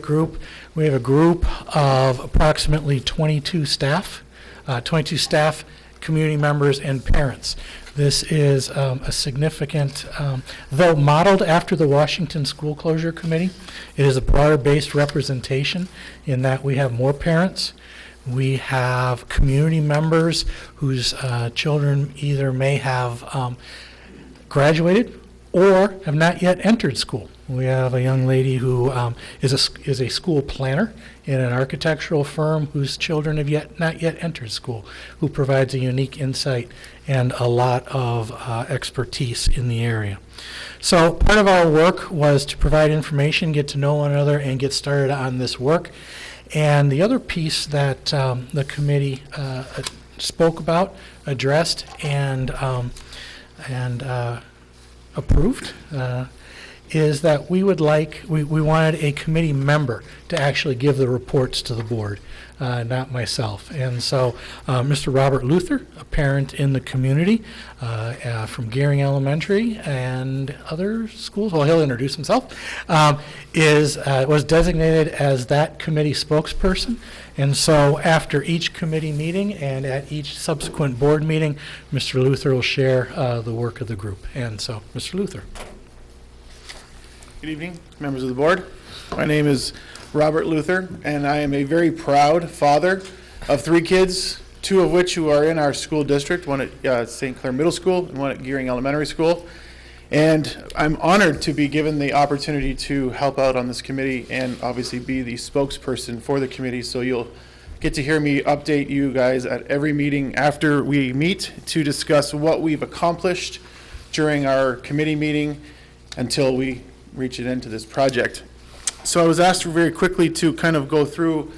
group. We have a group of approximately 22 staff, community members, and parents. This is a significant, though modeled after the Washington School Closure Committee, it is a broader-based representation in that we have more parents. We have community members whose children either may have graduated or have not yet entered school. We have a young lady who is a school planner in an architectural firm whose children have not yet entered school, who provides a unique insight and a lot of expertise in the area. So part of our work was to provide information, get to know one another, and get started on this work. And the other piece that the committee spoke about, addressed, and approved is that we wanted a committee member to actually give the reports to the board, not myself. And so Mr. Robert Luther, a parent in the community from Gearing Elementary and other schools, well, he'll introduce himself, was designated as that committee spokesperson. And so after each committee meeting and at each subsequent board meeting, Mr. Luther will share the work of the group. And so, Mr. Luther. Good evening, members of the board. My name is Robert Luther, and I am a very proud father of 3 kids, 2 of which who are in our school district, one at St. Clair Middle School and one at Gearing Elementary School. And I'm honored to be given the opportunity to help out on this committee and obviously be the spokesperson for the committee. So you'll get to hear me update you guys at every meeting after we meet to discuss what we've accomplished during our committee meeting until we reach it into this project. So I was asked very quickly to kind of go through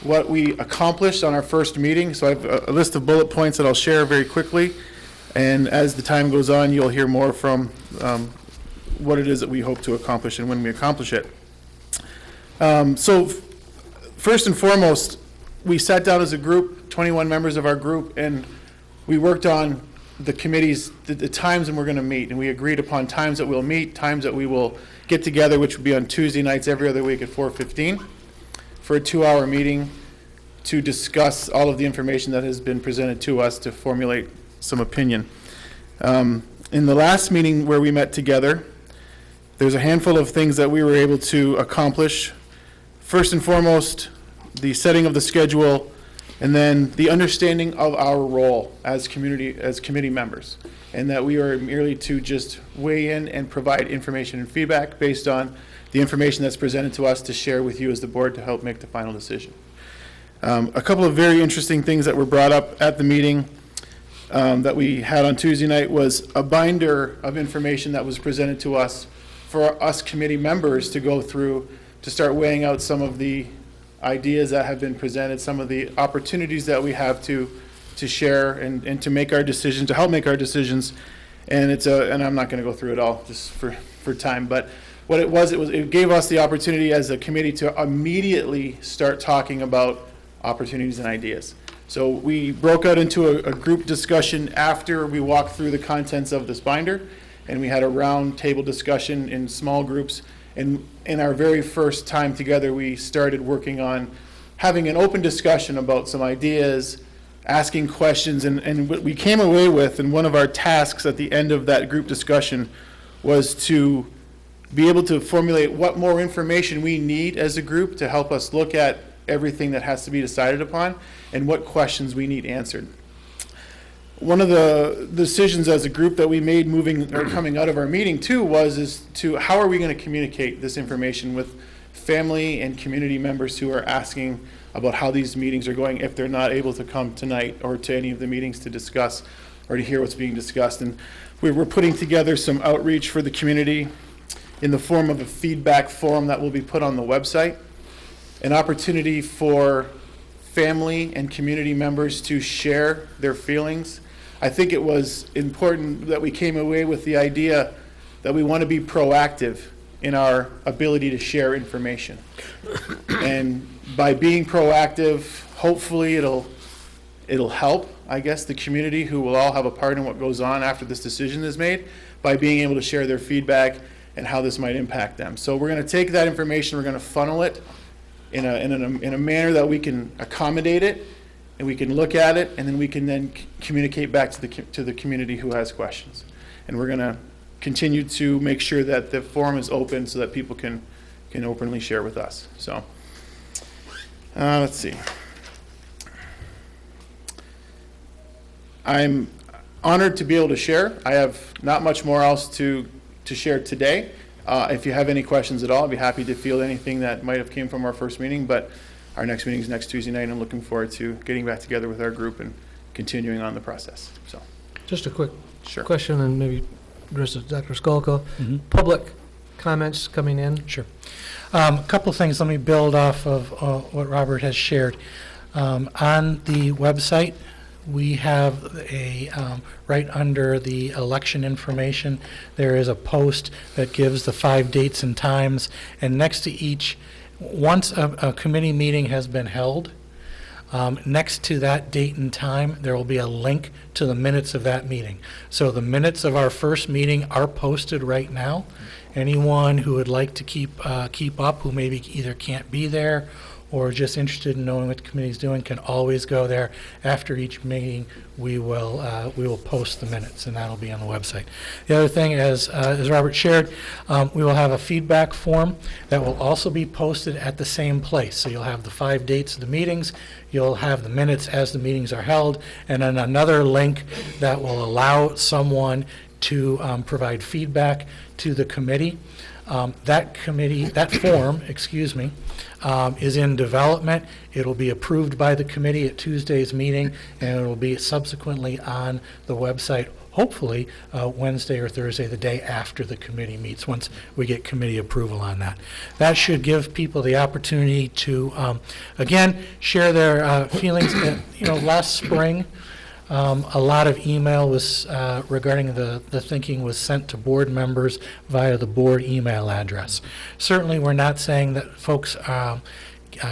what we accomplished on our first meeting. So I have a list of bullet points that I'll share very quickly. And as the time goes on, you'll hear more from what it is that we hope to accomplish and when we accomplish it. So first and foremost, we sat down as a group, 21 members of our group, and we worked on the committees, the times when we're going to meet, and we agreed upon times that we'll meet, times that we will get together, which will be on Tuesday nights every other week at 4:15 for a 2-hour meeting to discuss all of the information that has been presented to us to formulate some opinion. In the last meeting where we met together, there's a handful of things that we were able to accomplish. First and foremost, the setting of the schedule, and then the understanding of our role as committee members, and that we are merely to just weigh in and provide information and feedback based on the information that's presented to us to share with you as the board to help make the final decision. A couple of very interesting things that were brought up at the meeting that we had on Tuesday night was a binder of information that was presented to us for us committee members to go through to start weighing out some of the ideas that have been presented, some of the opportunities that we have to share and to make our decisions, to help make our decisions. And and I'm not going to go through it all just for time, but what it gave us the opportunity as a committee to immediately start talking about opportunities and ideas. So we broke out into a group discussion after we walked through the contents of this binder, and we had a round table discussion in small groups. And in our very first time together, we started working on having an open discussion about some ideas, asking questions, and what we came away with, and one of our tasks at the end of that group discussion was to be able to formulate what more information we need as a group to help us look at everything that has to be decided upon and what questions we need answered. One of the decisions as a group that we made coming out of our meeting too is how are we going to communicate this information with family and community members who are asking about how these meetings are going if they're not able to come tonight or to any of the meetings to discuss or to hear what's being discussed. And we're putting together some outreach for the community in the form of a feedback forum that will be put on the website, an opportunity for family and community members to share their feelings. I think it was important that we came away with the idea that we want to be proactive in our ability to share information. And by being proactive, hopefully it'll help, I guess, the community who will all have a part in what goes on after this decision is made by being able to share their feedback and how this might impact them. So we're going to take that information, we're going to funnel it in a manner that we can accommodate it, and we can look at it, and then we can then communicate back to the community who has questions. And we're going to continue to make sure that the forum is open so that people can openly share with us. So let's see. I'm honored to be able to share. I have not much more else to share today. If you have any questions at all, I'd be happy to field anything that might have came from our first meeting, but our next meeting is next Tuesday night, and I'm looking forward to getting back together with our group and continuing on the process. So, Just a quick sure. question, and maybe address it to Dr. Skolka. Public comments coming in. Sure. A couple of things. Let me build off of what Robert has shared. On the website, we have right under the election information, there is a post that gives the 5 dates and times, and next to each, once a committee meeting has been held, next to that date and time, there will be a link to the minutes of that meeting. So the minutes of our first meeting are posted right now. Anyone who would like to keep up, who maybe either can't be there or just interested in knowing what the committee is doing, can always go there. After each meeting, we will post the minutes, and that'll be on the website. The other thing, as Robert shared, we will have a feedback form that will also be posted at the same place. So you'll have the 5 dates of the meetings, you'll have the minutes as the meetings are held, and then another link that will allow someone to provide feedback to the committee. That form, is in development. It'll be approved by the committee at Tuesday's meeting, and it will be subsequently on the website, hopefully Wednesday or Thursday, the day after the committee meets, once we get committee approval on that. That should give people the opportunity to, again, share their feelings. Last spring, a lot of email was regarding the thinking was sent to board members via the board email address. Certainly, we're not saying that folks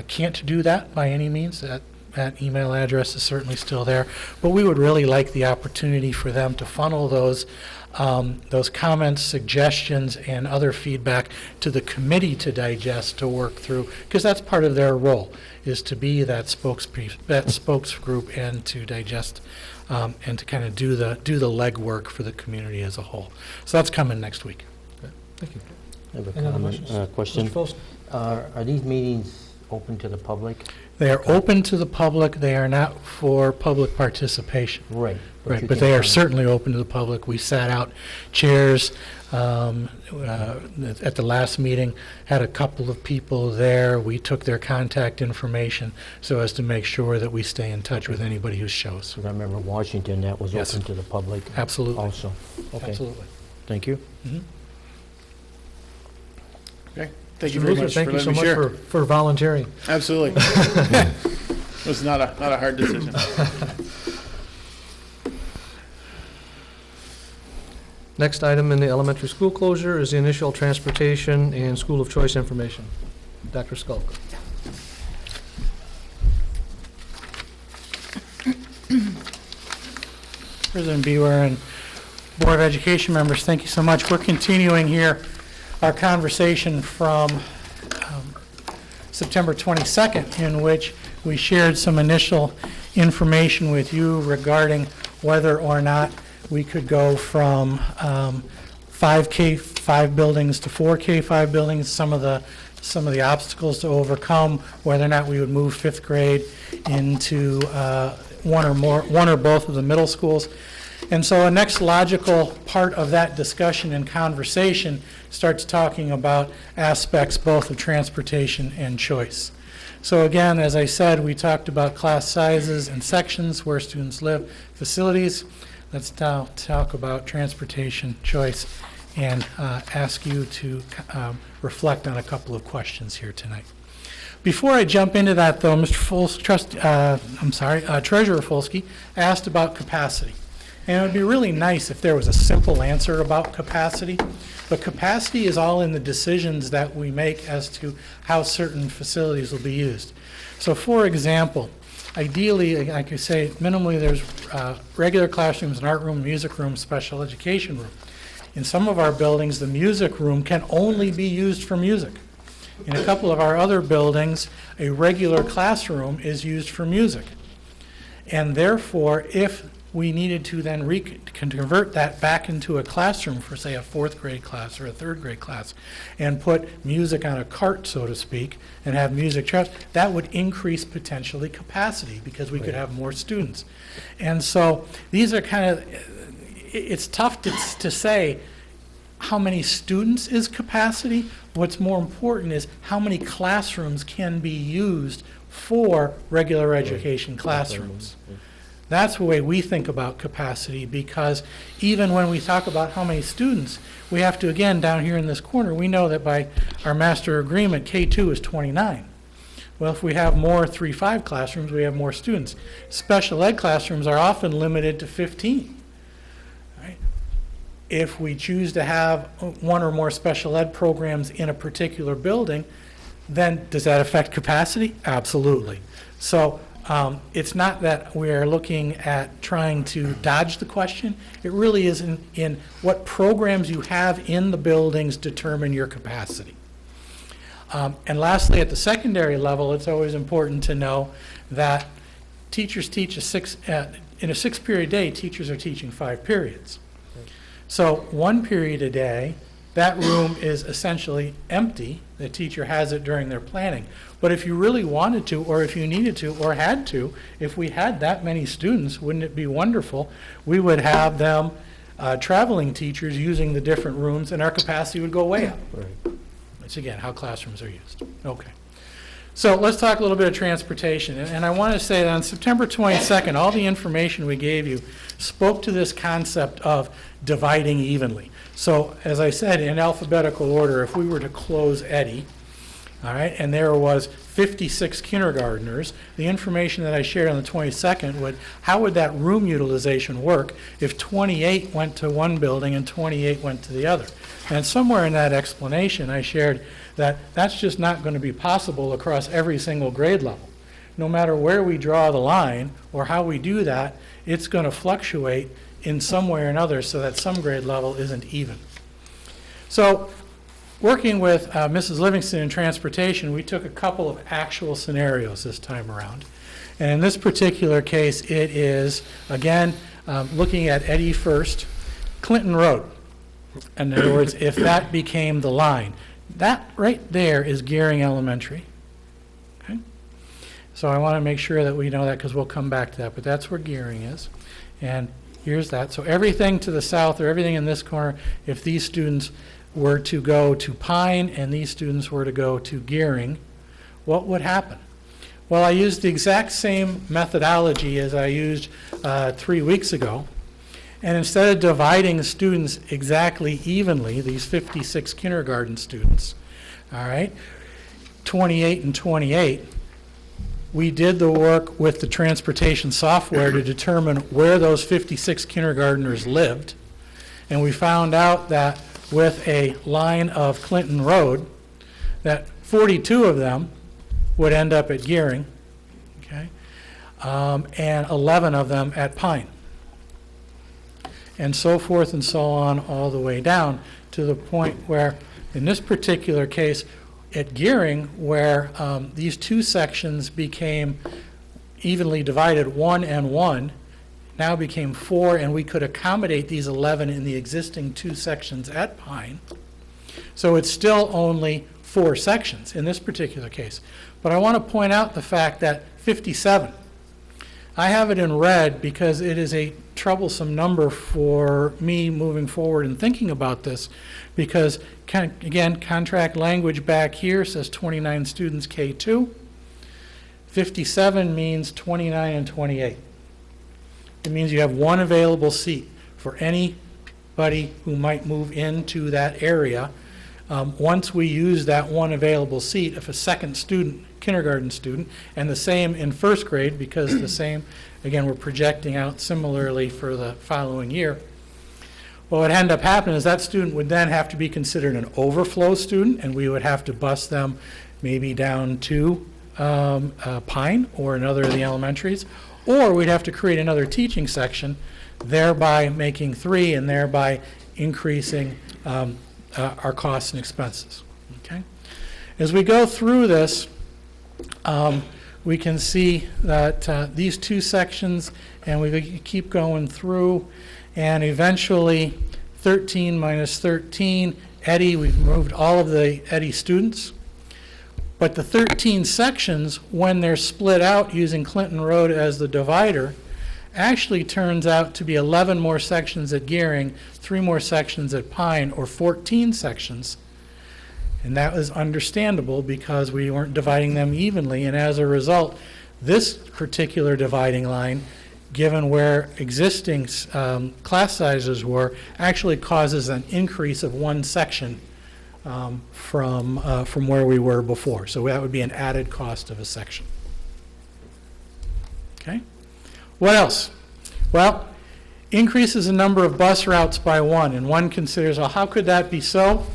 can't do that by any means. That email address is certainly still there, but we would really like the opportunity for them to funnel those comments, suggestions, and other feedback to the committee to digest, to work through, because that's part of their role, is to be that spokes group and to digest and to kind of do the legwork for the community as a whole. So that's coming next week. Thank you. I have Any other a questions? question. Mr. Folsom? Are these meetings open to the public? They are open to the public. They are not for public participation. Right. Right, you but can they are come. certainly open to the public. We sat out chairs at the last meeting, had a couple of people there. We took their contact information so as to make sure that we stay in touch with anybody who shows. Because I remember Washington, that was Yes. open to the public Absolutely. also. Okay, Absolutely. thank you. Okay. Thank you Mr. very Luther, much thank for you so letting me much share. for volunteering. Absolutely. It was not a hard decision. Next item in the elementary school closure is the initial transportation and school of choice information. Dr. Skolka. President Br and Board of Education members, thank you so much. We're continuing here our conversation from September 22nd, in which we shared some initial information with you regarding whether or not we could go from 5K5 buildings to 4K5 buildings, some of the obstacles to overcome, whether or not we would move 5th grade into one or both of the middle schools. And so a next logical part of that discussion and conversation starts talking about aspects both of transportation and choice. So again, as I said, we talked about class sizes and sections where students live, facilities. Let's now talk about transportation choice and ask you to reflect on a couple of questions here tonight. Before I jump into that, though, Mr. Treasurer Folsky asked about capacity. And it would be really nice if there was a simple answer about capacity, but capacity is all in the decisions that we make as to how certain facilities will be used. So for example, ideally, I could say minimally there's regular classrooms, an art room, music room, special education room. In some of our buildings, the music room can only be used for music. In a couple of our other buildings, a regular classroom is used for music. And therefore, if we needed to then convert that back into a classroom for, say, a 4th grade class or a 3rd grade class, and put music on a cart, so to speak, and have music tracks, that would increase potentially capacity because we could have more students. And so these are kind of, it's tough to say how many students is capacity. What's more important is how many classrooms can be used for regular education classrooms. That's the way we think about capacity, because even when we talk about how many students, we have to, again, down here in this corner, we know that by our master agreement, K2 is 29. Well, if we have more 3-5 classrooms, we have more students. Special ed classrooms are often limited to 15. Right? If we choose to have one or more special ed programs in a particular building, then does that affect capacity? Absolutely. So it's not that we're looking at trying to dodge the question. It really is in what programs you have in the buildings determine your capacity. And lastly, at the secondary level, it's always important to know that teachers teach in a 6-period day, teachers are teaching 5 periods. So 1 period a day, that room is essentially empty. The teacher has it during their planning. But if you really wanted to, or if you needed to, or had to, if we had that many students, wouldn't it be wonderful? We would have them, traveling teachers, using the different rooms, and our capacity would go way up. Right. That's, again, how classrooms are used. Okay. So let's talk a little bit of transportation. And I want to say that on September 22nd, all the information we gave you spoke to this concept of dividing evenly. So as I said, in alphabetical order, if we were to close Eddy, all right, and there was 56 kindergartners, the information that I shared on the 22nd how would that room utilization work if 28 went to one building and 28 went to the other? And somewhere in that explanation, I shared that that's just not going to be possible across every single grade level. No matter where we draw the line or how we do that, it's going to fluctuate in some way or another so that some grade level isn't even. So working with Mrs. Livingston in transportation, we took a couple of actual scenarios this time around. And in this particular case, it is, again, looking at Eddy first, Clinton Road. In other words, if that became the line, that right there is Gearing Elementary. Okay? So I want to make sure that we know that because we'll come back to that, but that's where Gearing is. And here's that. So everything to the south or everything in this corner, if these students were to go to Pine and these students were to go to Gearing, what would happen? Well, I used the exact same methodology as I used 3 weeks ago. And instead of dividing students exactly evenly, these 56 kindergarten students, all right, 28 and 28, we did the work with the transportation software to determine where those 56 kindergartners lived. And we found out that with a line of Clinton Road, that 42 of them would end up at Gearing, okay, and 11 of them at Pine. And so forth and so on all the way down to the point where, in this particular case, at Gearing, where these 2 sections became evenly divided, 1 and 1, now became 4, and we could accommodate these 11 in the existing 2 sections at Pine. So it's still only 4 sections in this particular case. But I want to point out the fact that 57, I have it in red because it is a troublesome number for me moving forward and thinking about this, because, again, contract language back here says 29 students K2. 57 means 29 and 28. It means you have 1 available seat for anybody who might move into that area. Once we use that 1 available seat, if a second student, kindergarten student, and the same in 1st grade, because the same, again, we're projecting out similarly for the following year, what would end up happening is that student would then have to be considered an overflow student, and we would have to bus them maybe down to Pine or another of the elementaries, or we'd have to create another teaching section, thereby making 3 and thereby increasing our costs and expenses. Okay? As we go through this, we can see that these two sections, and we keep going through, and eventually 13 minus 13, Eddy, we've moved all of the Eddy students. But the 13 sections, when they're split out using Clinton Road as the divider, actually turns out to be 11 more sections at Gearing, 3 more sections at Pine, or 14 sections. And that was understandable because we weren't dividing them evenly, and as a result, this particular dividing line, given where existing class sizes were, actually causes an increase of 1 section from where we were before. So that would be an added cost of a section. Okay? What else? Well, increases the number of bus routes by 1, and one considers, well, how could that be so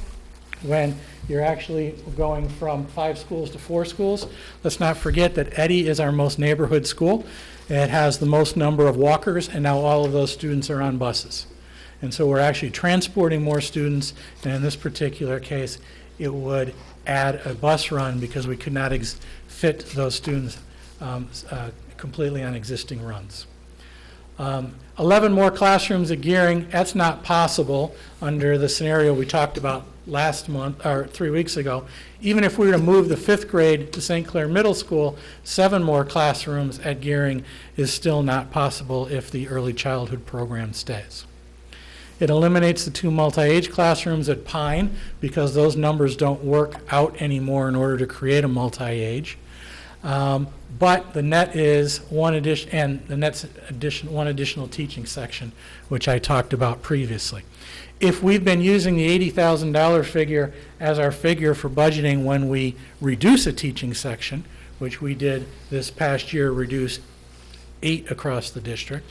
when you're actually going from 5 schools to 4 schools? Let's not forget that Eddy is our most neighborhood school. It has the most number of walkers, and now all of those students are on buses. And so we're actually transporting more students, and in this particular case, it would add a bus run because we could not fit those students completely on existing runs. 11 more classrooms at Gearing, that's not possible under the scenario we talked about last month, or 3 weeks ago. Even if we were to move the 5th grade to St. Clair Middle School, 7 more classrooms at Gearing is still not possible if the early childhood program stays. It eliminates the 2 multi-age classrooms at Pine because those numbers don't work out anymore in order to create a multi-age. But the net is one additional teaching section, which I talked about previously. If we've been using the $80,000 figure as our figure for budgeting when we reduce a teaching section, which we did this past year, reduce 8 across the district,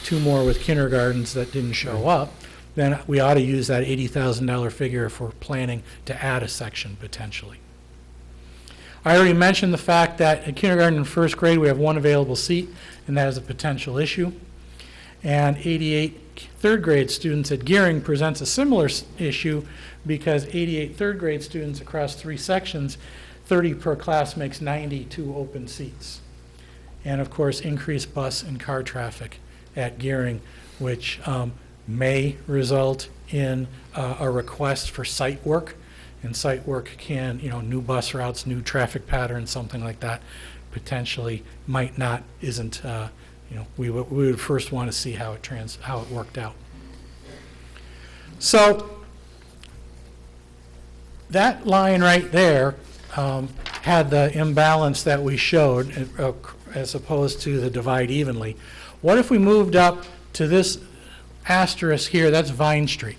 2 more with kindergartens that didn't show up, then we ought to use that $80,000 figure if we're planning to add a section potentially. I already mentioned the fact that in kindergarten and 1st grade we have 1 available seat, and that is a potential issue. And 88 3rd grade students at Gearing presents a similar issue because 88 3rd grade students across 3 sections, 30 per class makes 92 open seats. And of course, increased bus and car traffic at Gearing, which may result in a request for site work. And site work can, new bus routes, new traffic patterns, something like that, potentially might not, isn't, we would first want to see how it worked out. So that line right there had the imbalance that we showed as opposed to the divide evenly. What if we moved up to this asterisk here? That's Vine Street.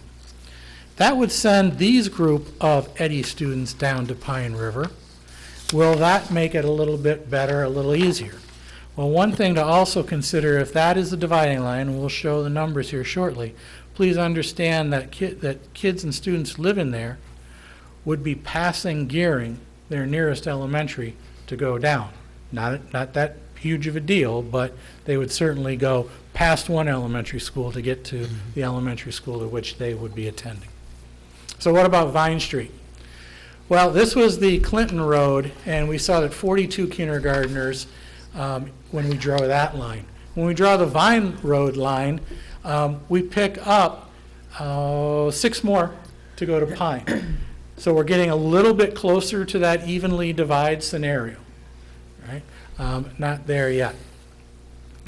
That would send these group of Eddy students down to Pine River. Will that make it a little bit better, a little easier? Well, one thing to also consider, if that is the dividing line, and we'll show the numbers here shortly, please understand that kids and students living there would be passing Gearing, their nearest elementary, to go down. Not that huge of a deal, but they would certainly go past one elementary school to get to the elementary school to which they would be attending. So what about Vine Street? Well, this was the Clinton Road, and we saw that 42 kindergartners when we draw that line. When we draw the Vine Road line, we pick up 6 more to go to Pine. So we're getting a little bit closer to that evenly divide scenario, right? Not there yet.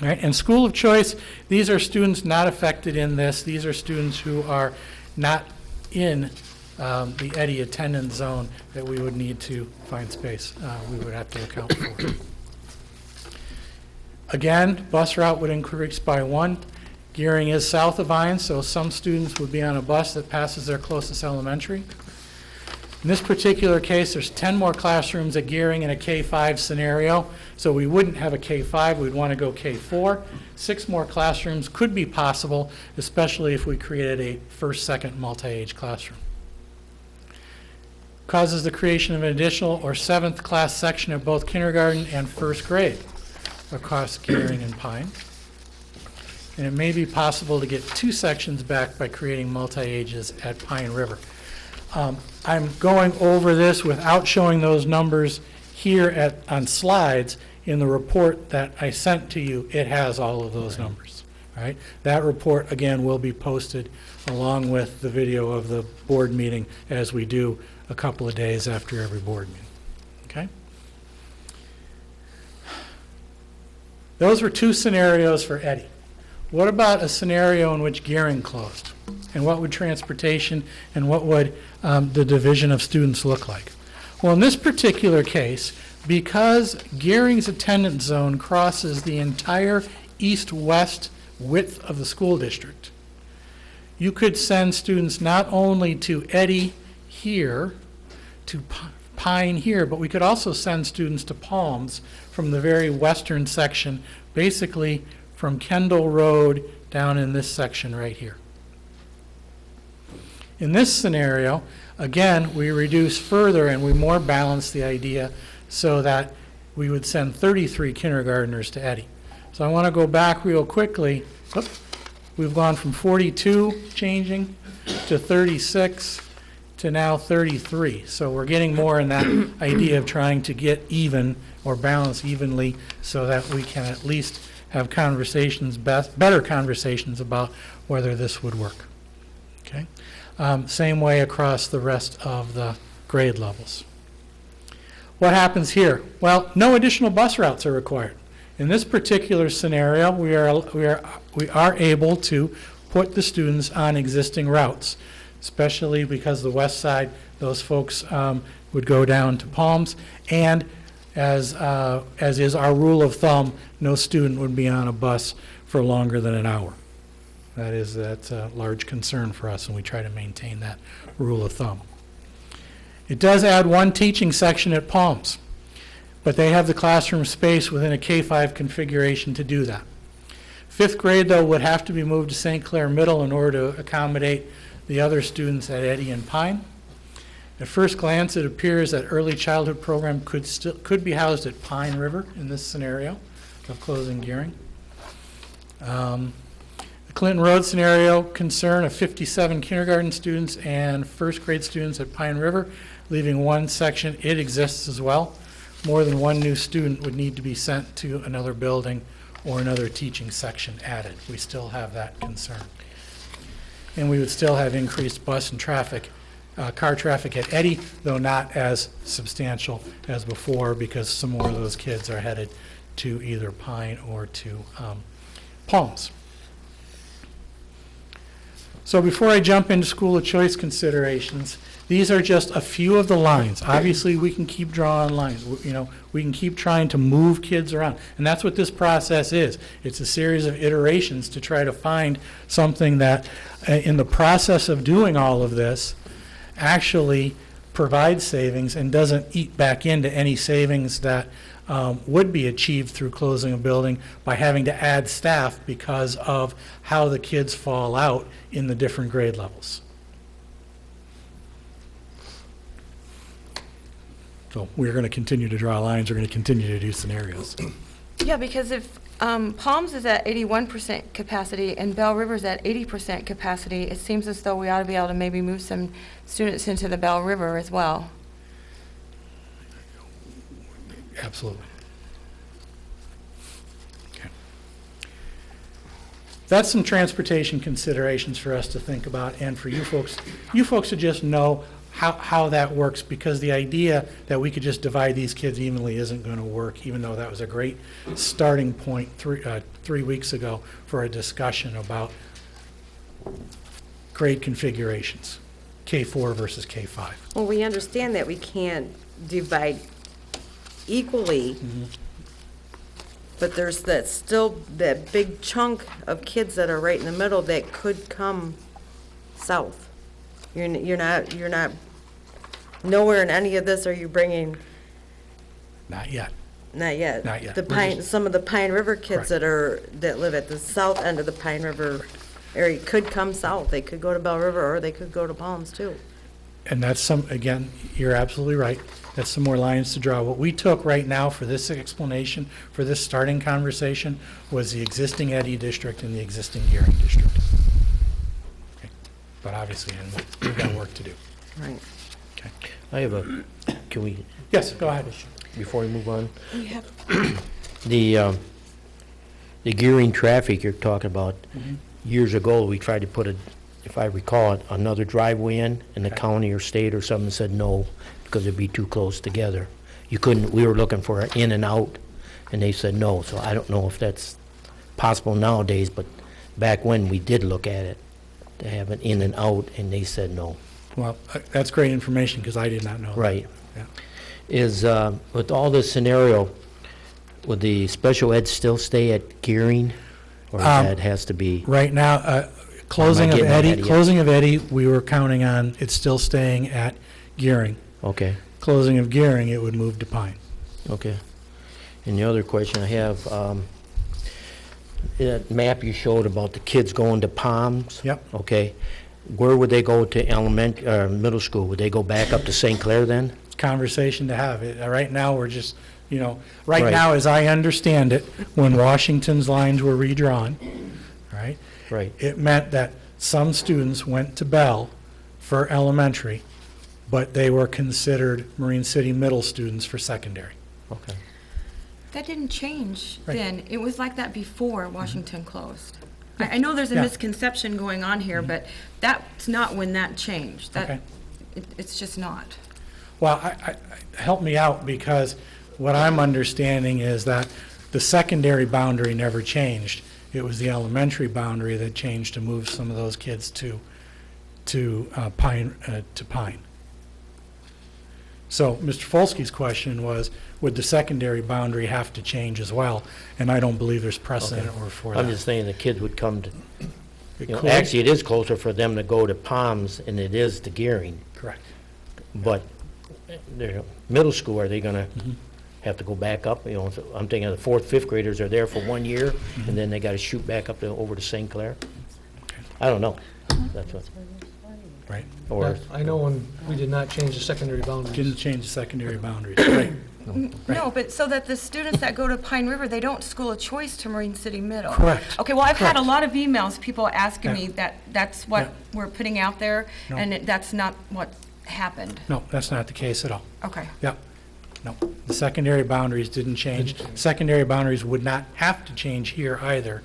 Right? And school of choice, these are students not affected in this. These are students who are not in the Eddy attendance zone that we would need to find space. We would have to account for. Again, bus route would increase by 1. Gearing is south of Vine, so some students would be on a bus that passes their closest elementary. In this particular case, there's 10 more classrooms at Gearing in a K-5 scenario, so we wouldn't have a K-5, we'd want to go K-4. 6 more classrooms could be possible, especially if we created a first, second multi-age classroom. Causes the creation of an additional or 7th class section of both kindergarten and 1st grade across Gearing and Pine. and it may be possible to get 2 sections back by creating multi-ages at Pine River. I'm going over this without showing those numbers here on slides. In the report that I sent to you, it has all of those numbers. All right? That report, again, will be posted along with the video of the board meeting, as we do a couple of days after every board meeting. Okay? Those were 2 scenarios for Eddy. What about a scenario in which Gearing closed? And what would transportation and what would the division of students look like? Well, in this particular case, because Gearing's attendance zone crosses the entire east-west width of the school district, you could send students not only to Eddy here, to Pine here, but we could also send students to Palms from the very western section, basically from Kendall Road down in this section right here. In this scenario, again, we reduce further and we more balance the idea so that we would send 33 kindergartners to Eddy. So I want to go back real quickly. We've gone from 42 changing to 36 to now 33. So we're getting more in that idea of trying to get even or balance evenly so that we can at least have conversations, better conversations about whether this would work. Okay? Same way across the rest of the grade levels. What happens here? Well, no additional bus routes are required. In this particular scenario, we are able to put the students on existing routes, especially because the west side, those folks would go down to Palms, and as is our rule of thumb, no student would be on a bus for longer than an hour. That's a large concern for us, and we try to maintain that rule of thumb. It does add 1 teaching section at Palms, but they have the classroom space within a K-5 configuration to do that. 5th grade, though, would have to be moved to St. Clair Middle in order to accommodate the other students at Eddy and Pine. At first glance, it appears that early childhood program could be housed at Pine River in this scenario of closing Gearing. The Clinton Road scenario concern of 57 kindergarten students and 1st grade students at Pine River, leaving 1 section. It exists as well. More than 1 new student would need to be sent to another building or another teaching section added. We still have that concern. And we would still have increased bus and car traffic at Eddy, though not as substantial as before, because some more of those kids are headed to either Pine or to Palms. So before I jump into school of choice considerations, these are just a few of the lines. Obviously, we can keep drawing lines. We can keep trying to move kids around. And that's what this process is. It's a series of iterations to try to find something that, in the process of doing all of this, actually provides savings and doesn't eat back into any savings that would be achieved through closing a building by having to add staff because of how the kids fall out in the different grade levels. So we're going to continue to draw lines. We're going to continue to do scenarios. Yeah, because if Palms is at 81% capacity and Bell River's at 80% capacity, it seems as though we ought to be able to maybe move some students into the Bell River as well. Absolutely. Okay. That's some transportation considerations for us to think about, and for you folks to just know how that works, because the idea that we could just divide these kids evenly isn't going to work, even though that was a great starting point 3 weeks ago for a discussion about grade configurations, K4 versus K5. Well, we understand that we can't divide equally, but there's that big chunk of kids that are right in the middle that could come south. You're not nowhere in any of this are you bringing. Not yet. Not yet. Not yet. Some of the Pine River kids Correct. that live at the south end of the Pine River area could come south. They could go to Bell River or they could go to Palms too. And that's some, again, you're absolutely right. That's some more lines to draw. What we took right now for this explanation, for this starting conversation, was the existing Eddy district and the existing Gearing district. Okay. But obviously, and we've got work to do. Right. Okay. I have a, can we, Yes, go ahead. before we move on, We have, the gearing traffic you're talking about, years ago, we tried to put a, if I recall it, another driveway in, and the Okay. county or state or something said no, because it'd be too close together. You couldn't, we were looking for an in and out, and they said no, so I don't know if that's possible nowadays, but back when we did look at it, to have an in and out, and they said no. Well, that's great information because I did not know that. Right. Yeah. Is, with all this scenario, would the special ed still stay at Gearing? Or that has to be, Right now, closing of getting at Eddy, it yet? closing of Eddy, we were counting on it still staying at Gearing. okay, Closing of Gearing, it would move to Pine. okay. And the other question I have, that map you showed about the kids going to Palms? Yep. Okay. Where would they go to middle school? Would they go back up to St. Clair then? Conversation to have. Right now, we're just, right Right. now, as I understand it, when Washington's lines were redrawn, right, Right, it meant that some students went to Bell for elementary, but they were considered Marine City Middle students for secondary. okay. that didn't change Right. then. It was like that before Washington closed. I know there's a Yeah. misconception going on here, but that's not when that changed. Okay. It's just not. Well, help me out, because what I'm understanding is that the secondary boundary never changed. It was the elementary boundary that changed to move some of those kids to Pine. So Mr. Folsky's question was, would the secondary boundary have to change as well? And I don't believe there's precedent or for that. I'm just saying the kids would come to, It you know, could- actually, it is closer for them to go to Palms than it is to Gearing. Correct. But they're, middle school, are they gonna Mm-hmm. have to go back up? You know, so I'm thinking of the fourth, fifth graders are there for 1 year, Mm-hmm. and then they gotta shoot back up to, over to St. Clair? I don't know. That's what, Right. or, I know when we did not change the secondary boundaries. Didn't change the secondary boundaries. Right. No, but so that the students that go to Pine River, they don't school a choice to Marine City Middle. Correct. Okay, well, I've had a Correct. lot of emails, people asking me Yeah. that that's what Yeah. we're putting out there, No. and that's not what happened. No, that's not the case at all. Okay. Yep. No, the secondary boundaries didn't change. Secondary boundaries would not have to change here either,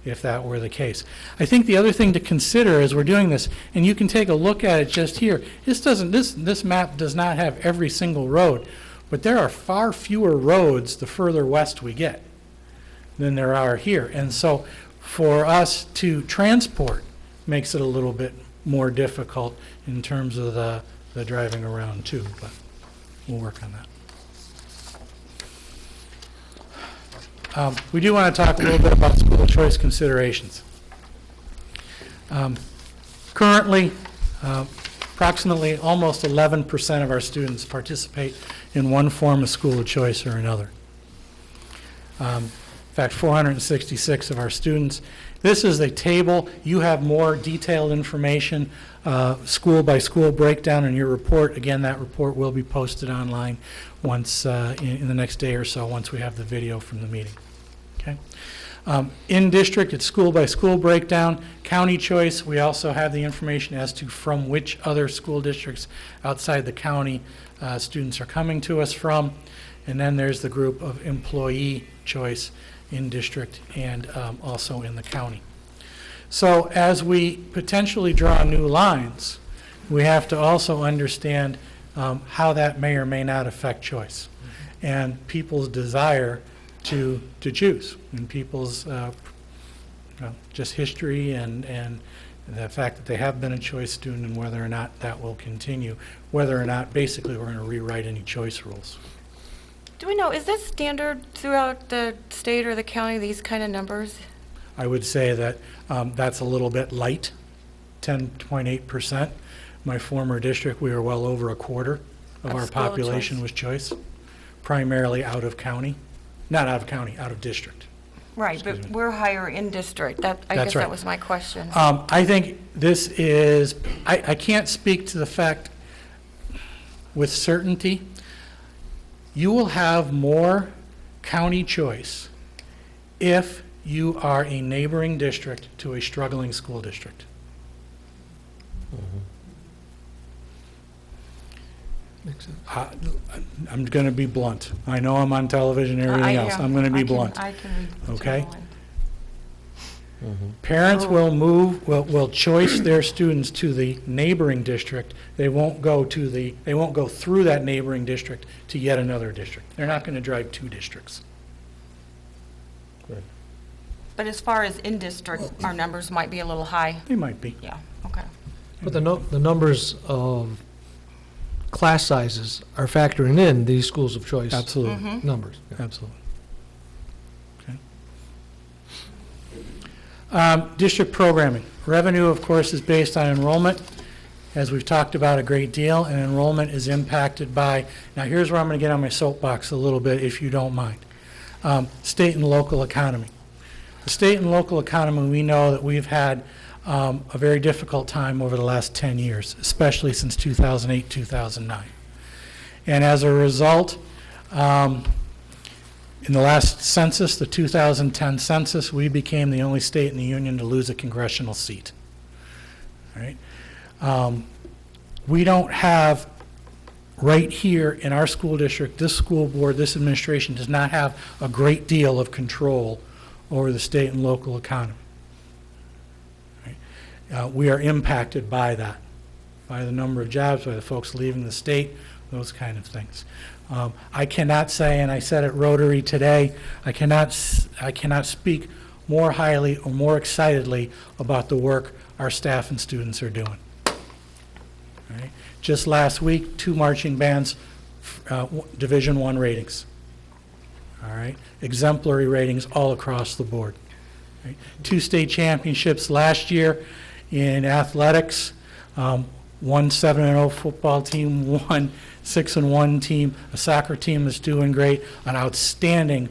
if that were the case. I think the other thing to consider as we're doing this, and you can take a look at it just here, this map does not have every single road, but there are far fewer roads the further west we get than there are here. And so for us to transport makes it a little bit more difficult in terms of the driving around too, but we'll work on that. We do want to talk a little bit about school choice considerations. Currently, approximately almost 11% of our students participate in one form of school of choice or another. In fact, 466 of our students. This is a table. You have more detailed information, school by school breakdown in your report. Again, that report will be posted online once in the next day or so, once we have the video from the meeting. Okay. In district, it's school by school breakdown. County choice, we also have the information as to from which other school districts outside the county students are coming to us from. And then there's the group of employee choice in district and also in the county. So as we potentially draw new lines, we have to also understand how that may or may not affect choice and people's desire to choose, and people's just history and the fact that they have been a choice student and whether or not that will continue, whether or not basically we're going to rewrite any choice rules. Do we know, is this standard throughout the state or the county, these kind of numbers? I would say that that's a little bit light, 10.8%. My former district, we were well over a quarter of Of our school population choice. was choice, primarily out of county, not out of county, out of district. Right, Excuse but me. we're higher in district. I That's guess right. that was my question. I think this is, I can't speak to the fact with certainty, you will have more county choice if you are a neighboring district to a struggling school district. Makes sense. I'm going to be blunt. I know I'm on television and everything else. I'm going to be blunt. I can read between Okay. the lines. Parents will choice their students to the neighboring district. They won't go through that neighboring district to yet another district. They're not going to drive two districts. But as far as in-district, our numbers might be a little high. They might be. Yeah, okay. But the numbers of class sizes are factoring in these schools of choice Absolutely. numbers. Absolutely. District programming. Revenue, of course, is based on enrollment, as we've talked about a great deal, and enrollment is impacted by, now here's where I'm going to get on my soapbox a little bit, if you don't mind. State and local economy. The state and local economy, we know that we've had a very difficult time over the last 10 years, especially since 2008, 2009. And as a result, in the last census, the 2010 census, we became the only state in the union to lose a congressional seat. All right? We don't have, right here in our school district, this school board, this administration does not have a great deal of control over the state and local economy. Right? We are impacted by that, by the number of jobs, by the folks leaving the state, those kind of things. I cannot say, and I said at Rotary today, I cannot speak more highly or more excitedly about the work our staff and students are doing. All right? Just last week, 2 marching bands, Division I ratings. All right, exemplary ratings all across the board. Right? 2 state championships last year in athletics. 1 7-0 football team, 1 6-1 team, a soccer team that's doing great, an outstanding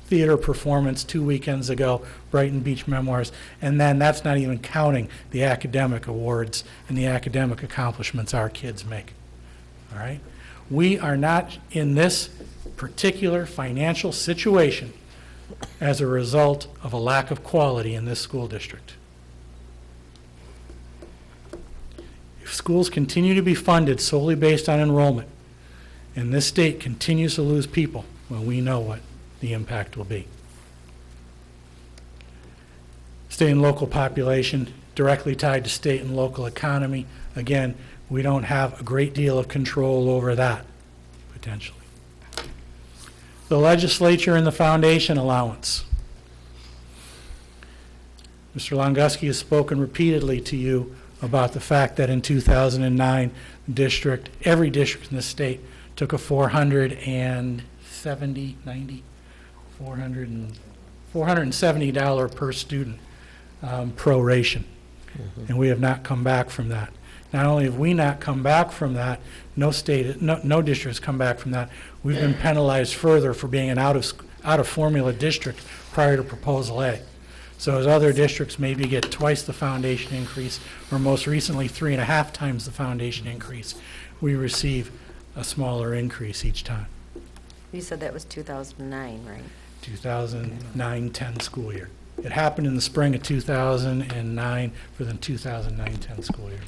theater performance 2 weekends ago, Brighton Beach Memoirs, and then that's not even counting the academic awards and the academic accomplishments our kids make. All right? We are not in this particular financial situation as a result of a lack of quality in this school district. If schools continue to be funded solely based on enrollment, and this state continues to lose people, well, we know what the impact will be. State and local population directly tied to state and local economy. Again, we don't have a great deal of control over that, potentially. The legislature and the foundation allowance. Mr. Longuski has spoken repeatedly to you about the fact that in 2009, every district in the state took a $470 per student proration. And we have not come back from that. Not only have we not come back from that, no district has come back from that. We've been penalized further for being an out of formula district prior to Proposal A. So as other districts maybe get twice the foundation increase, or most recently 3.5 times the foundation increase, we receive a smaller increase each time. You said that was 2009, right? 2009-10 school year. It happened in the spring of 2009 for the 2009-10 school year.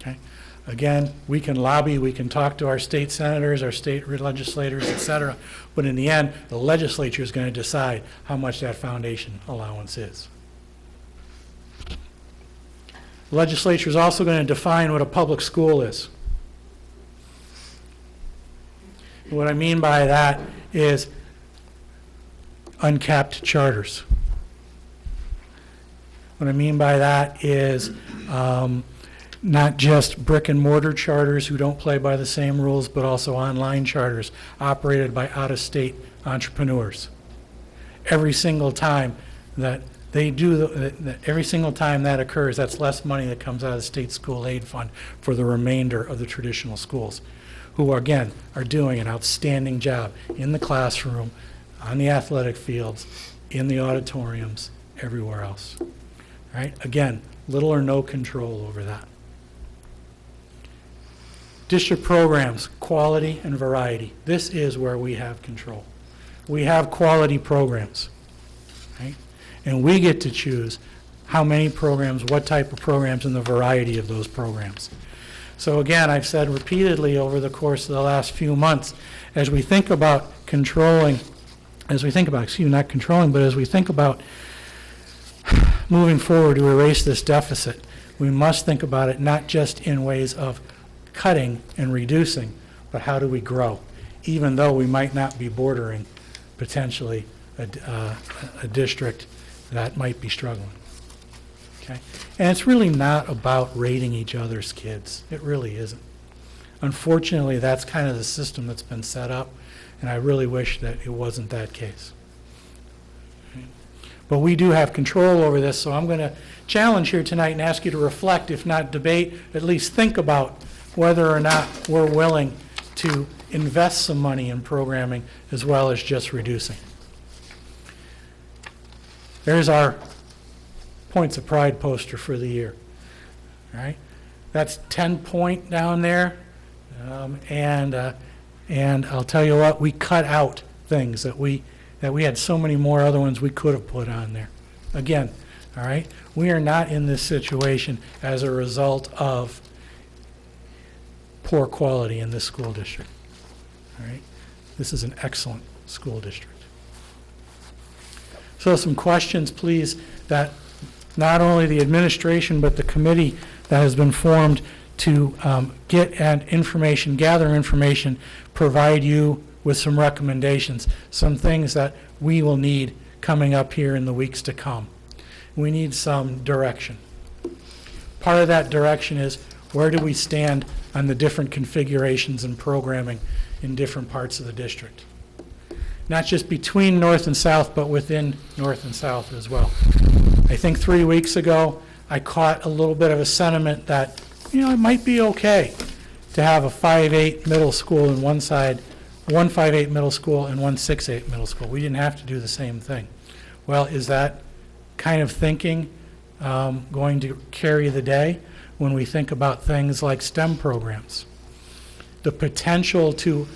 Okay. Again, we can lobby, we can talk to our state senators, our state legislators, et cetera, but in the end, the legislature is going to decide how much that foundation allowance is. The legislature is also going to define what a public school is. What I mean by that is uncapped charters. What I mean by that is not just brick and mortar charters who don't play by the same rules, but also online charters operated by out-of-state entrepreneurs. Every single time that they do, every single time that occurs, that's less money that comes out of the state school aid fund for the remainder of the traditional schools, who again are doing an outstanding job in the classroom, on the athletic fields, in the auditoriums, everywhere else. All right? Again, little or no control over that. District programs, quality and variety. This is where we have control. We have quality programs, right? And we get to choose how many programs, what type of programs, and the variety of those programs. So again, I've said repeatedly over the course of the last few months, as we think about controlling, as we think about, excuse me, not controlling, but as we think about moving forward to erase this deficit, we must think about it not just in ways of cutting and reducing, but how do we grow, even though we might not be bordering potentially a district that might be struggling. Okay? And it's really not about rating each other's kids. It really isn't. Unfortunately, that's kind of the system that's been set up, and I really wish that it wasn't that case. Okay? But we do have control over this, so I'm going to challenge here tonight and ask you to reflect, if not debate, at least think about whether or not we're willing to invest some money in programming as well as just reducing. There's our Points of Pride poster for the year. All right, that's 10-point down there, and I'll tell you what, we cut out things that we had so many more other ones we could have put on there. Again, all right, we are not in this situation as a result of poor quality in this school district. All right, this is an excellent school district. So some questions, please, that not only the administration but the committee that has been formed to get at information, gather information, provide you with some recommendations, some things that we will need coming up here in the weeks to come. We need some direction. Part of that direction is, where do we stand on the different configurations and programming in different parts of the district? Not just between North and South, but within North and South as well. I think 3 weeks ago, I caught a little bit of a sentiment that, it might be okay to have a 5-8 middle school in one side, one 5-8 middle school and one 6-8 middle school. We didn't have to do the same thing. Well, is that kind of thinking going to carry the day when we think about things like STEM programs? The potential to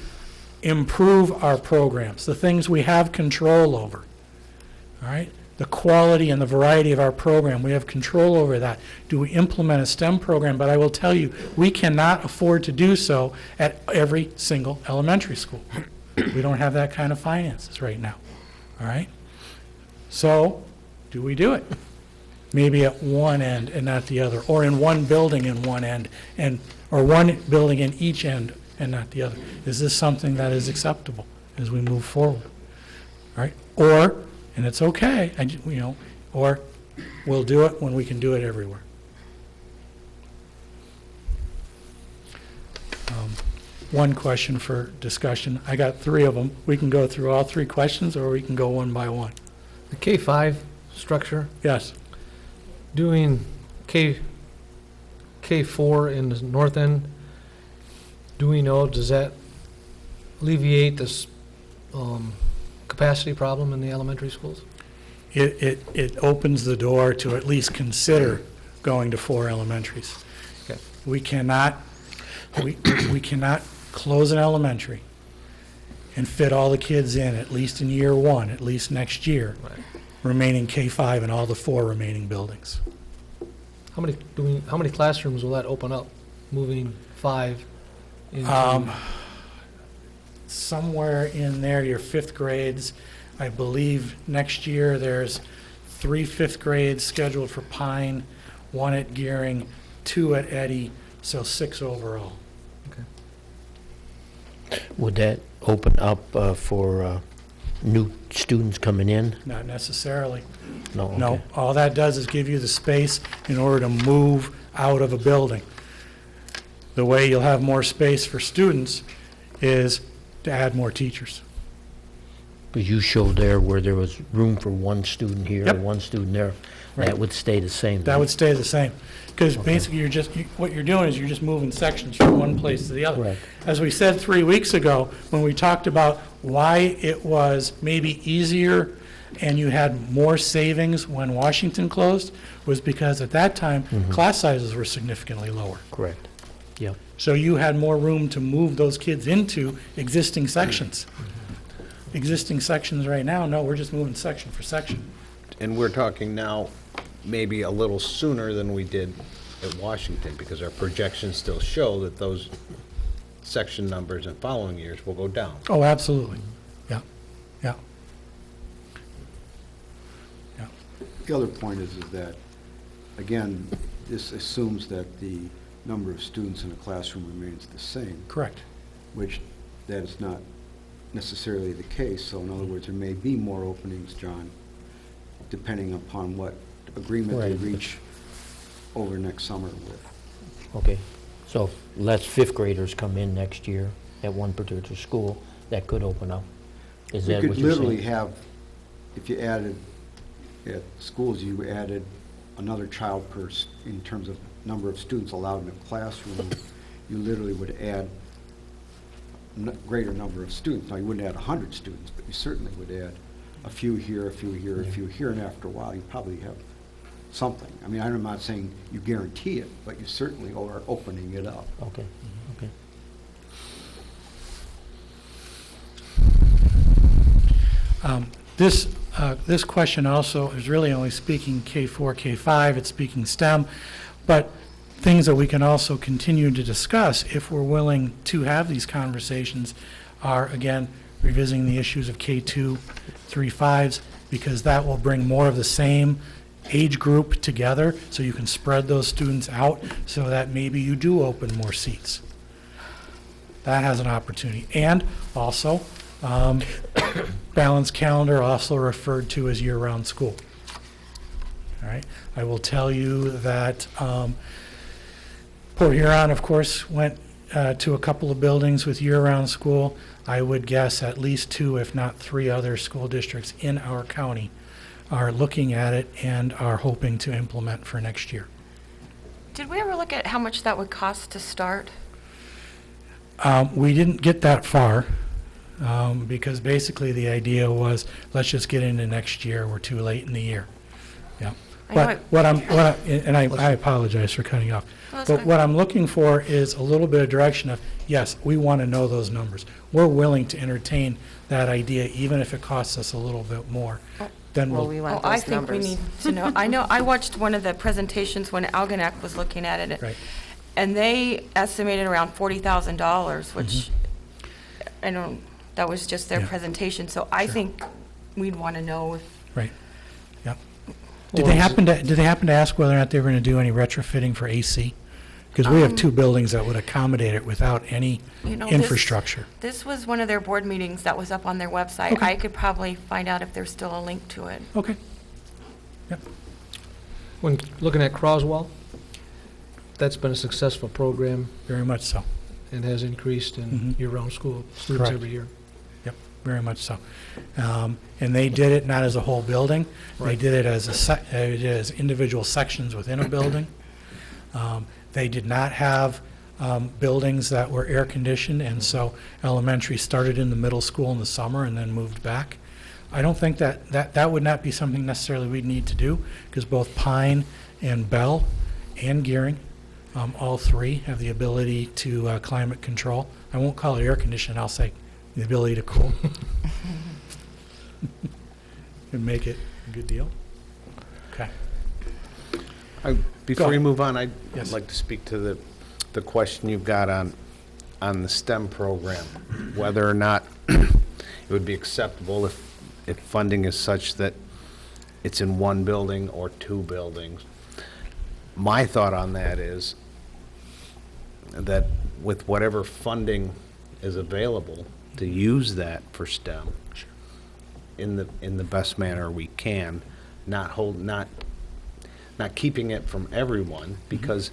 improve our programs, the things we have control over, all right? The quality and the variety of our program, we have control over that. Do we implement a STEM program? But I will tell you, we cannot afford to do so at every single elementary school. We don't have that kind of finances right now, all right? So, do we do it? Maybe at one end and not the other, or in one building in one end, or one building in each end and not the other. Is this something that is acceptable as we move forward? All right? Or, and it's okay, or we'll do it when we can do it everywhere. One question for discussion. I got 3 of them. We can go through all 3 questions, or we can go one by one. The K-5 structure, Yes. doing K-4 in the north end, do we know, does that alleviate this capacity problem in the elementary schools? It opens the door to at least consider going to 4 elementaries. Okay. We cannot close an elementary and fit all the kids in, at least in year 1, at least next year, Right. remaining K-5 in all the 4 remaining buildings. How many classrooms will that open up, moving 5 into? Somewhere in there, your 5th grades, I believe next year there's 3 5th grades scheduled for Pine, 1 at Gearing, 2 at Eddy, so 6 overall. Would that open up for new students coming in? Not necessarily. No? No, Okay. all that does is give you the space in order to move out of a building. The way you'll have more space for students is to add more teachers. Because you showed there where there was room for 1 student here, Yep. 1 student there. Right. That would stay the same. That would stay the same. Because basically, what you're doing is you're just moving sections from one place to the other. Correct. As we said 3 weeks ago, when we talked about why it was maybe easier and you had more savings when Washington closed, was because at that time, class sizes were significantly lower. Correct. Yep. So you had more room to move those kids into existing sections. Existing sections right now, no, we're just moving section for section. And we're talking now maybe a little sooner than we did at Washington, because our projections still show that those section numbers in following years will go down. Oh, absolutely. Yeah, yeah. Yeah, The other point is that, again, this assumes that the number of students in a classroom remains the same, correct. which that is not necessarily the case. So in other words, there may be more openings, John, depending upon what agreement they Right. reach over next summer with. Okay, so less fifth graders come in next year at one particular school, that could open up. Is You that could what you're saying? literally have, if you added, at schools, you added another child per, in terms of number of students allowed in a classroom, you literally would add greater number of students. Now, you wouldn't add 100 students, but you certainly would add a few here, a few here, a few here, and after a while, you probably have something. I mean, I'm not saying you guarantee it, but you certainly are opening it up. Okay, okay. This question also is really only speaking K4, K5, it's speaking STEM, but things that we can also continue to discuss if we're willing to have these conversations are, again, revisiting the issues of K2, 3, 5s, because that will bring more of the same age group together, so you can spread those students out so that maybe you do open more seats. That has an opportunity. And also, balanced calendar, also referred to as year-round school. All right. I will tell you that Port Huron, of course, went to a couple of buildings with year-round school. I would guess at least 2, if not 3 other school districts in our county are looking at it and are hoping to implement for next year. Did we ever look at how much that would cost to start? We didn't get that far because basically the idea was, let's just get into next year. We're too late in the year. Yeah. I know But it- I apologize for cutting you off. No, that's But fine. what I'm looking for is a little bit of direction of, yes, we want to know those numbers. We're willing to entertain that idea, even if it costs us a little bit more. Then Well, we'll, we Oh, want I those think we numbers. need to know. I watched one of the presentations when Algonac was looking at it. right. And they estimated around $40,000, which I don't, that was just their Yeah. presentation. So I Sure. think we'd want to know if, Right, yep. Or Did they is it- happen to ask whether or not they were going to do any retrofitting for AC? Because we have 2 buildings that would accommodate it without any you know, infrastructure. This was one of their board meetings that was up on their website. Okay. I could probably find out if there's still a link to it. Okay, yep, When looking at Croswell, that's been a successful program very much so. and has increased in Mhm. year-round school students Correct. every year. Yep, very much so. And they did it not as a whole building. They Right. did it as as individual sections within a building. They did not have buildings that were air-conditioned, and so elementary started in the middle school in the summer and then moved back. I don't think that would not be something necessarily we'd need to do, because both Pine and Bell and Gearing, all 3 have the ability to climate control. I won't call it air conditioning, I'll say the ability to cool. And make it a good deal. Okay. Before you move on, I'd Yes. like to speak to the question you've got on the STEM program, whether or not it would be acceptable if funding is such that it's in 1 building or 2 buildings. My thought on that is that with whatever funding is available, to use that for STEM in the best manner we can, not keeping it from everyone, because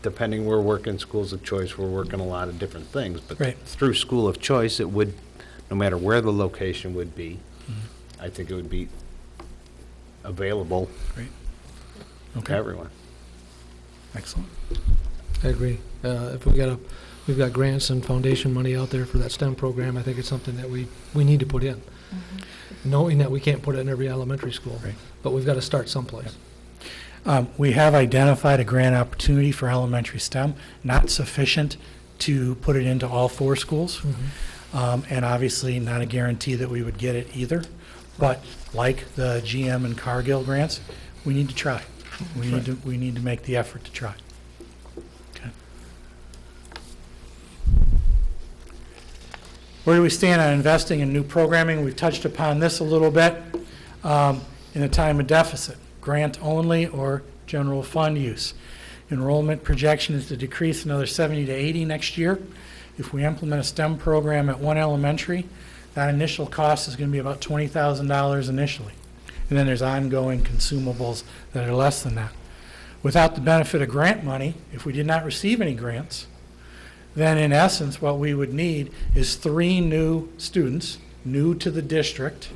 depending, we're working schools of choice, we're working a lot of different things, but Right. through school of choice, it would, no matter where the location would be, I think it would be available Great. to Okay, everyone. excellent. I agree. If we've got grants and foundation money out there for that STEM program, I think it's something that we need to put in. Knowing that we can't put it in every elementary school, Right. but we've got to start someplace. We have identified a grant opportunity for elementary STEM, not sufficient to put it into all 4 schools. And obviously not a guarantee that we would get it either. But like the GM and Cargill grants, we need to try. We need to make the effort to try. Okay. Where do we stand on investing in new programming? We've touched upon this a little bit. In a time of deficit, grant only or general fund use. Enrollment projection is to decrease another 70 to 80 next year. If we implement a STEM program at one elementary, that initial cost is going to be about $20,000 initially. And then there's ongoing consumables that are less than that. Without the benefit of grant money, if we did not receive any grants, then in essence what we would need is 3 new students, new to the district,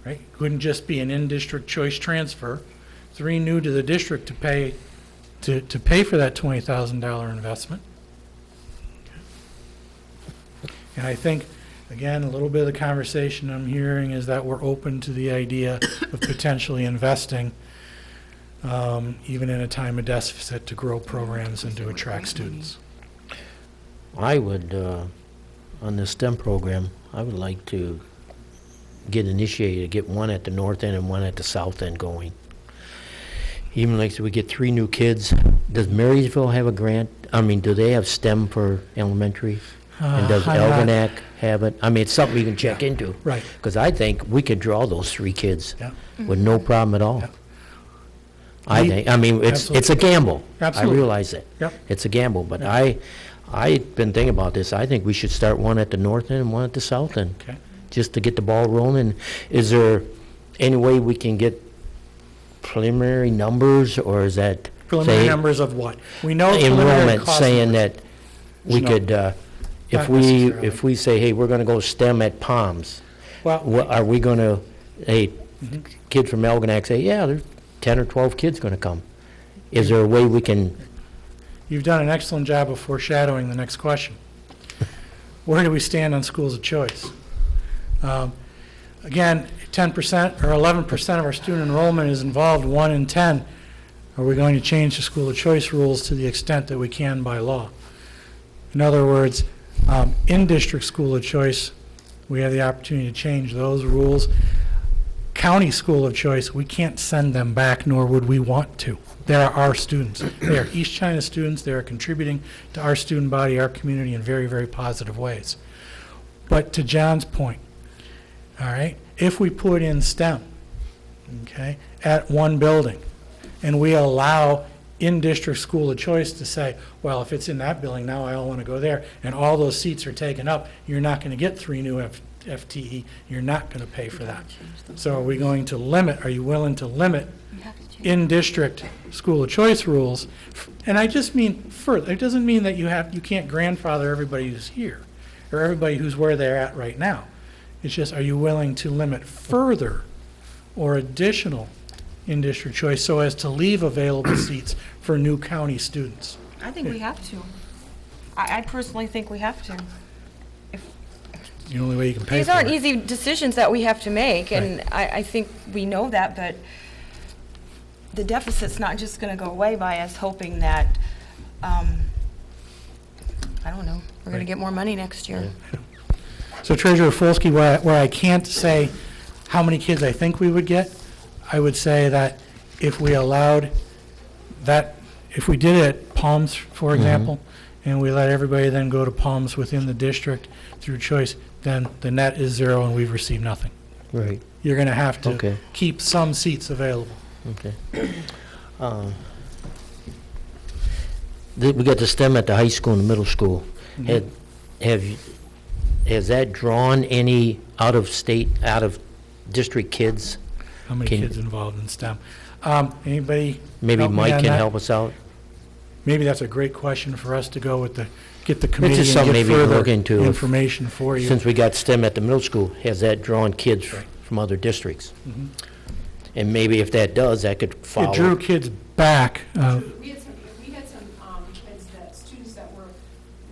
right? Couldn't just be an in-district choice transfer. 3 new to the district to pay for that $20,000 investment. And I think, again, a little bit of the conversation I'm hearing is that we're open to the idea of potentially investing, even in a time of deficit, to grow programs and to attract students. I would, on the STEM program, I would like to get initiated, get one at the north end and one at the south end going. Even like, so we get 3 new kids. Does Marysville have a grant? I mean, do they have STEM for elementary? And does I'm not- Algonac have it? I mean, it's something we can check into. Right. Because I think we could draw those 3 kids Yeah. with no problem at all. Yeah. I We- think, I mean, it's a Absolutely. gamble. Absolutely. I realize it. Yep. It's a gamble, but Yeah. I've been thinking about this. I think we should start one at the north end and one at the south end, Okay. just to get the ball rolling. Is there any way we can get preliminary numbers, or is that? Preliminary say, numbers of what? We know preliminary enrollment, cost saying numbers. that we No. could, if Not we, necessarily. if we say, hey, we're gonna go STEM at Palms, Well, are we gonna, hey, Mhm. kid from Algonac say, yeah, there's 10 or 12 kids gonna come? Is there a way we can, you've done an excellent job of foreshadowing the next question. Where do we stand on schools of choice? Again, 10% or 11% of our student enrollment is involved, 1 in 10. Are we going to change the school of choice rules to the extent that we can by law? In other words, in-district school of choice, we have the opportunity to change those rules. County school of choice, we can't send them back, nor would we want to. They are our students. They are East China students. They are contributing to our student body, our community in very, very positive ways. But to John's point, all right, if we put in STEM, okay, at one building, and we allow in-district school of choice to say, well, if it's in that building, now I all want to go there, and all those seats are taken up, you're not going to get 3 new FTE. You're not going to pay for that. So are we going to limit, are you willing to limit in-district school of choice rules? And I just mean further. It doesn't mean that you can't grandfather everybody who's here or everybody who's where they're at right now. It's just, are you willing to limit further or additional in-district choice so as to leave available seats for new county students? I think we have to. I personally think we have to. The only way you can pay These for aren't it. easy decisions that we have to make, and I think we know that, but the deficit's not just going to go away by us hoping that, I don't know, we're going to get more money next year. So Treasurer Folsky, where I can't say how many kids I think we would get, I would say that if we allowed that, if we did it at Palms, for example, and we let everybody then go to Palms within the district through choice, then the net is 0 and we've received nothing. right, You're going to have to Okay. keep some seats available. okay. We got the STEM at the high school and the middle school. Has that drawn any out-of-state, out-of-district kids? How many Can- kids involved in STEM? Anybody? Maybe help me Mike on can that? help us out? Maybe that's a great question for us to go with get the It's committee just and something get maybe we can further look into. information for you. Since we got STEM at the middle school, has that drawn kids Right. from other districts? Mhm. And maybe if that does, that could follow. It drew kids back. We had some kids that, students that were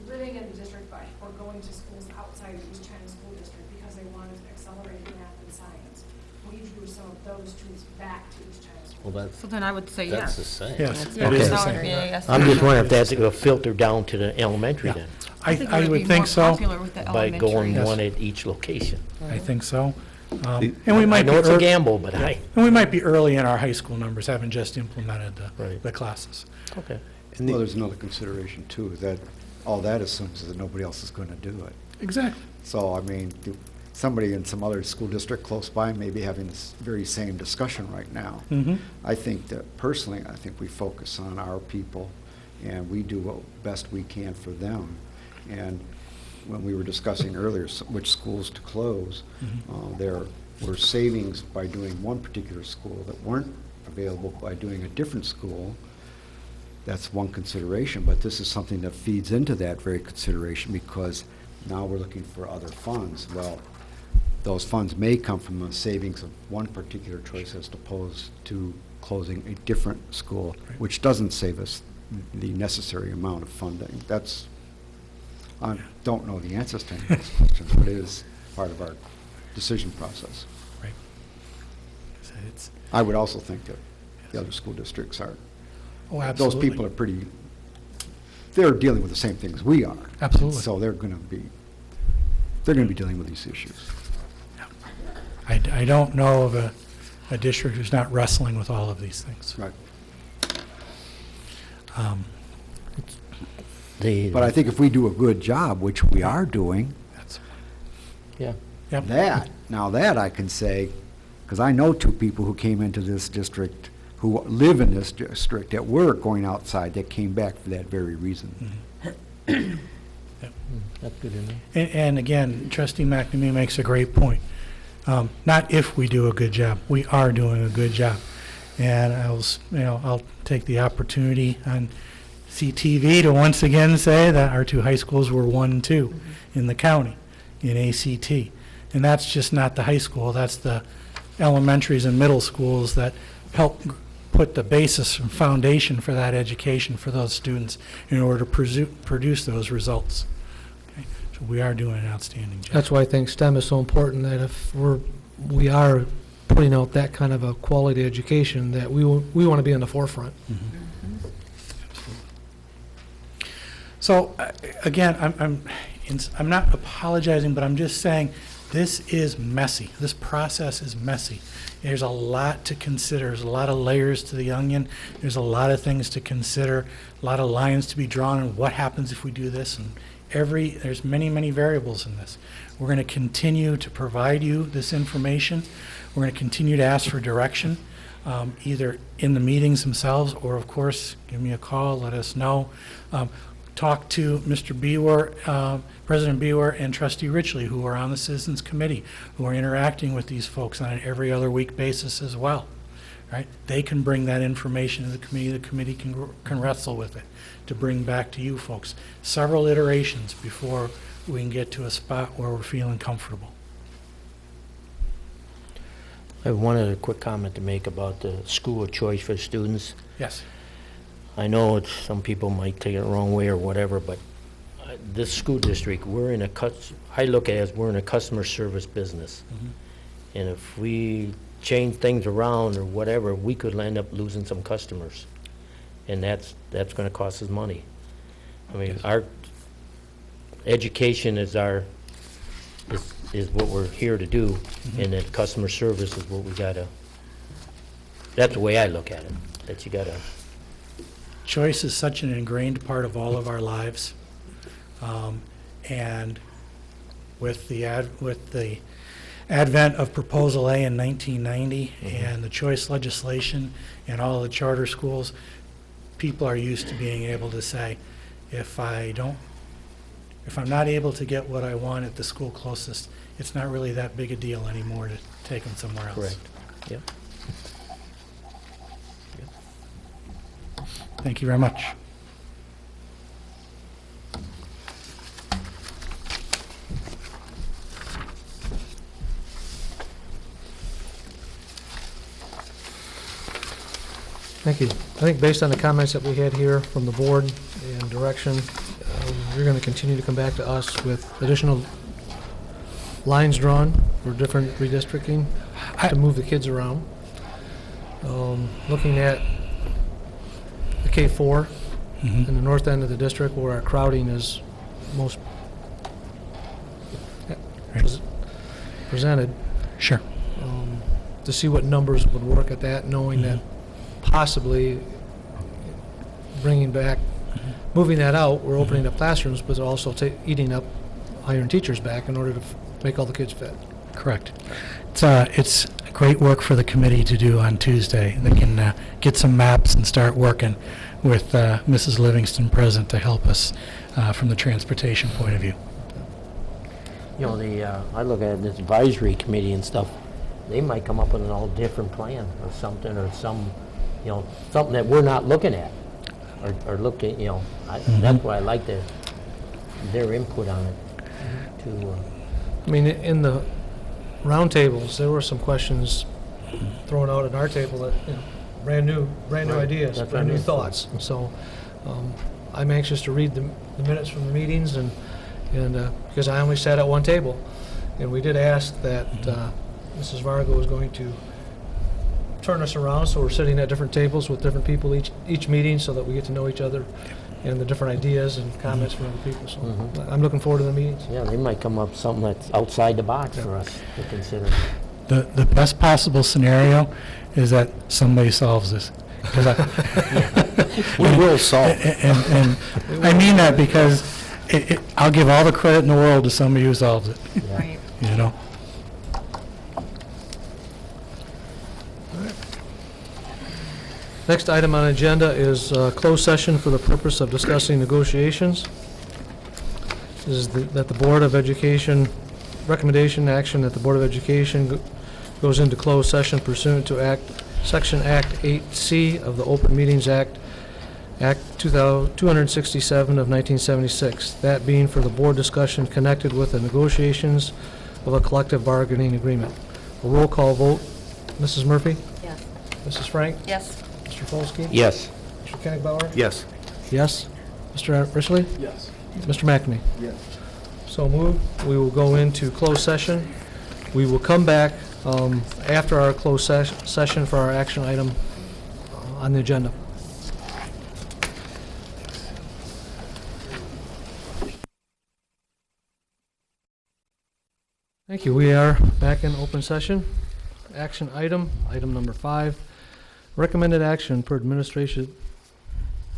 living in the district but were going to schools outside of East China School District because they wanted to accelerate math and science. we drew some of those students back to each child's school. Well, So then I would say that's the yes. same. Yes, Yeah, it is Okay. the that would same. be a yes. I'm just wondering if that's going to filter down to the elementary then, I think it would would be think more so. popular with the by going elementary. one at each location. I think so. And we I might be know it's a ear- gamble, but I, and we might be early in our high school numbers, having just implemented Right. the classes. okay. Well, there's another consideration too, that all that assumes is that nobody else is going to do it. Exactly. So, I mean, somebody in some other school district close by may be having this very same discussion right now. Mm-hmm. I think that personally, I think we focus on our people and we do what best we can for them. And when we were discussing earlier which schools to close, there were savings by doing one particular school that weren't available by doing a different school. That's one consideration, but this is something that feeds into that very consideration because now we're looking for other funds. Well, those funds may come from a savings of one particular choice as opposed to closing a different school, which doesn't save us the necessary amount of funding. I don't know the answers to any of those questions, but it is part of our decision process. Right. So it's, I would also think that the other school districts are, oh, those absolutely. people are they're dealing with the same things we are. Absolutely. So they're going to be dealing with these issues. I don't know of a district who's not wrestling with all of these things. Right. The, But I think if we do a good job, which we are doing, That's, yeah, yep. that I can say, because I know two people who came into this district, who live in this district, that were going outside, that came back for that very reason. that's good enough. And again, trustee McNamee makes a great point. Not if we do a good job, we are doing a good job. And I'll take the opportunity on CTV to once again say that our two high schools were 1 and 2 in the county in ACT. And that's just not the high school, that's the elementaries and middle schools that help put the basis and foundation for that education for those students in order to produce those results. Okay? So we are doing an outstanding job. That's why I think STEM is so important, that if we are putting out that kind of a quality education, that we want to be on the forefront. So, again, I'm not apologizing, but I'm just saying, this is messy. This process is messy. There's a lot to consider. There's a lot of layers to the onion. There's a lot of things to consider, a lot of lines to be drawn, and what happens if we do this, and there's many, many variables in this. We're going to continue to provide you this information. We're going to continue to ask for direction, either in the meetings themselves, or of course, give me a call, let us know. Talk to Mr. Br, President Br, and Trustee Richley, who are on the Citizens Committee, who are interacting with these folks on an every other week basis as well. Right? They can bring that information to the committee. The committee can wrestle with it to bring back to you folks. Several iterations before we can get to a spot where we're feeling comfortable. I have one other quick comment to make about the school of choice for students. Yes. I know some people might take it the wrong way or whatever, but this school district, I look at it as we're in a customer service business. And if we change things around or whatever, we could end up losing some customers. And that's going to cost us money. I mean, our education is what we're here to do, and then customer service is what we gotta, that's the way I look at it, that you gotta. Choice is such an ingrained part of all of our lives. And with the advent of Proposal A in 1990 and the choice legislation and all the charter schools, people are used to being able to say, if I'm not able to get what I want at the school closest, it's not really that big a deal anymore to take them somewhere else. Correct. Yep. Thank you very much. Thank you. I think based on the comments that we had here from the board and direction, you're going to continue to come back to us with additional lines drawn for different redistricting I- to move the kids around. Looking at the K-4 Mhm. in the north end of the district where our crowding is most pres- presented, Sure. to see what numbers would work at that, knowing that possibly bringing back, moving that out, we're opening up classrooms, but also eating up hiring teachers back in order to make all the kids fit. Correct. It's great work for the committee to do on Tuesday. They can get some maps and start working with Mrs. Livingston present to help us from the transportation point of view. You know, I look at this advisory committee and stuff, they might come up with an all different plan or something, or something that we're not looking at, or looking, that's why I like their input on it, to, I mean, in the roundtables, there were some questions thrown out at our table that, brand new Right. ideas, That's brand what I new mean. thoughts. So I'm anxious to read the minutes from the meetings, and because I only sat at one table, and we did ask that Mrs. Vargo was going to turn us around, so we're sitting at different tables with different people each meeting, so that we get to know each other and the different ideas and comments from other people. So I'm looking forward to the meetings. yeah, they might come up with something that's outside the box for us to consider. The best possible scenario is that somebody solves this. 'Cause We will solve it. and I mean that because I'll give all the credit in the world to somebody who solves it, Right. you know? Next item on agenda is closed session for the purpose of discussing negotiations. Is that the Board of Education, recommendation action that the Board of Education goes into closed session pursuant to Section Act 8C of the Open Meetings Act, Act 267 of 1976, that being for the board discussion connected with the negotiations of a collective bargaining agreement. A roll call vote. Mrs. Murphy? Yes. Mrs. Frank? Yes. Mr. Folsky? Yes. Mr. Kennegbauer? Yes. Yes. Mr. Risley? Yes. Mr. McNamee? Yes. So moved. We will go into closed session. We will come back after our closed session for our action item on the agenda. Thank you. We are back in open session. Action item number 5. Recommended action per administration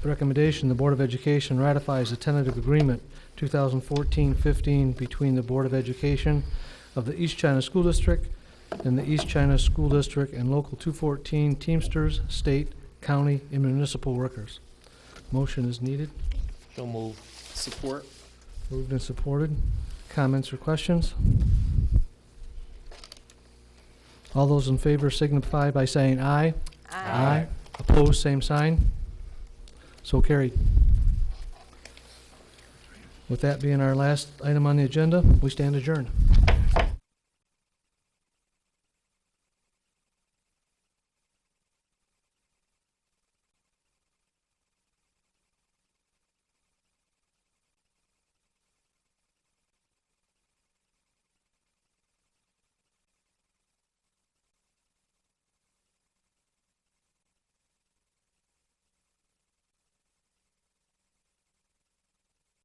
recommendation, the Board of Education ratifies the tentative agreement 2014-15 between the Board of Education of the East China School District and the East China School District and Local 214 Teamsters, state, county, and municipal workers. Motion is needed. So move. Support. Moved and supported. Comments or questions? All those in favor signify by saying aye. Aye. Opposed, same sign. So carried. With that being our last item on the agenda, we stand adjourned.